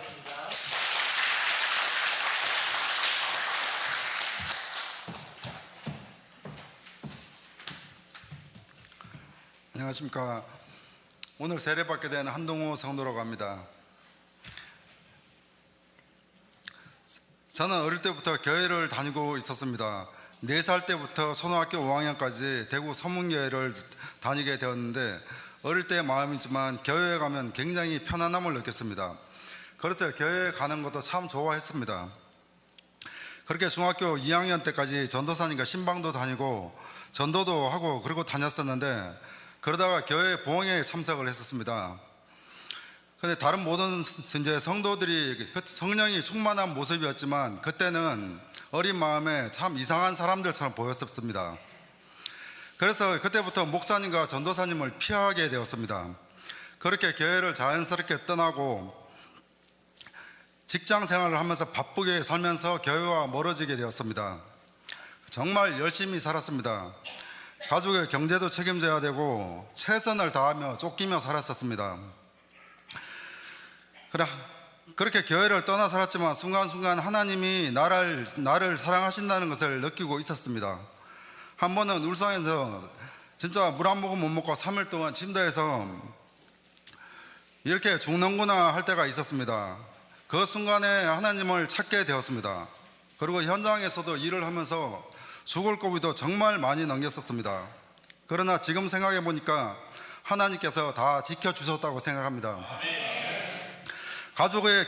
하겠습니다. 안녕하십니까. 오늘 세례받게 된 한동호 성도라고 합니다. 저는 어릴 때부터 교회를 다니고 있었습니다. 4살 때부터 초등학교 5학년까지 대구 서문교회를 다니게 되었는데, 어릴 때의 마음이지만 교회에 가면 굉장히 편안함을 느꼈습니다. 그래서 교회에 가는 것도 참 좋아했습니다. 그렇게 중학교 2학년 때까지 전도사님과 신방도 다니고 전도도 하고 그러고 다녔었는데, 그러다가 교회 부흥회에 참석을 했었습니다. 근데 다른 모든 이제 성도들이 성령이 충만한 모습이었지만, 그때는 어린 마음에 참 이상한 사람들처럼 보였었습니다. 그래서 그때부터 목사님과 전도사님을 피하게 되었습니다. 그렇게 교회를 자연스럽게 떠나고 직장 생활을 하면서 바쁘게 살면서 교회와 멀어지게 되었습니다. 정말 열심히 살았습니다. 가족의 경제도 책임져야 되고 최선을 다하며 쫓기며 살았었습니다. 그렇게 교회를 떠나 살았지만 순간순간 하나님이 나를 사랑하신다는 것을 느끼고 있었습니다. 한 번은 울산에서 진짜 물 한 모금 못 먹고 3일 동안 침대에서 이렇게 죽는구나 할 때가 있었습니다. 그 순간에 하나님을 찾게 되었습니다. 그리고 현장에서도 일을 하면서 죽을 고비도 정말 많이 넘겼었습니다. 그러나 지금 생각해 보니까 하나님께서 다 지켜주셨다고 생각합니다. 가족의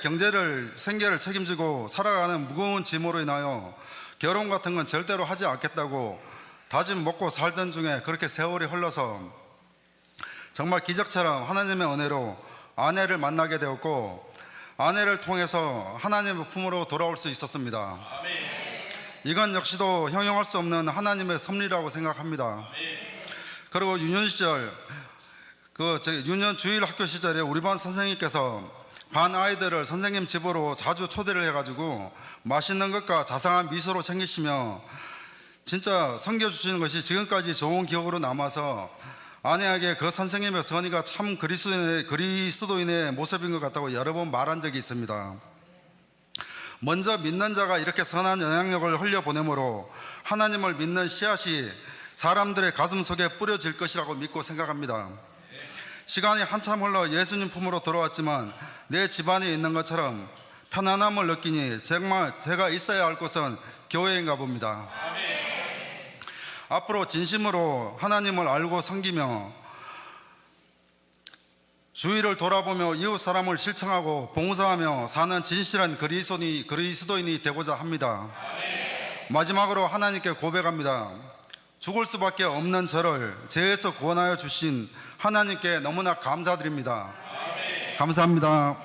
생계를 책임지고 살아가는 무거운 짐으로 인하여 결혼 같은 건 절대로 하지 않겠다고 다짐 먹고 살던 중에 그렇게 세월이 흘러서 정말 기적처럼 하나님의 은혜로 아내를 만나게 되었고, 아내를 통해서 하나님의 품으로 돌아올 수 있었습니다. 이건 역시도 형용할 수 없는 하나님의 섭리라고 생각합니다. 그리고 유년 시절, 유년 주일 학교 시절에 우리 반 선생님께서 반 아이들을 선생님 집으로 자주 초대를 해가지고 맛있는 것과 자상한 미소로 챙기시며 진짜 섬겨주시는 것이 지금까지 좋은 기억으로 남아서 아내에게 그 선생님의 선의가 참 그리스도인의 모습인 것 같다고 여러 번 말한 적이 있습니다. 먼저 믿는 자가 이렇게 선한 영향력을 흘려보내므로 하나님을 믿는 씨앗이 사람들의 가슴 속에 뿌려질 것이라고 믿고 생각합니다. 시간이 한참 흘러 예수님 품으로 돌아왔지만 내 집안에 있는 것처럼 편안함을 느끼니 정말 제가 있어야 할 곳은 교회인가 봅니다. 앞으로 진심으로 하나님을 알고 섬기며 주위를 돌아보며 이웃 사람을 실천하고 봉사하며 사는 진실한 그리스도인이 되고자 합니다. 마지막으로 하나님께 고백합니다. 죽을 수밖에 없는 저를 죄에서 구원하여 주신 하나님께 너무나 감사드립니다. 감사합니다.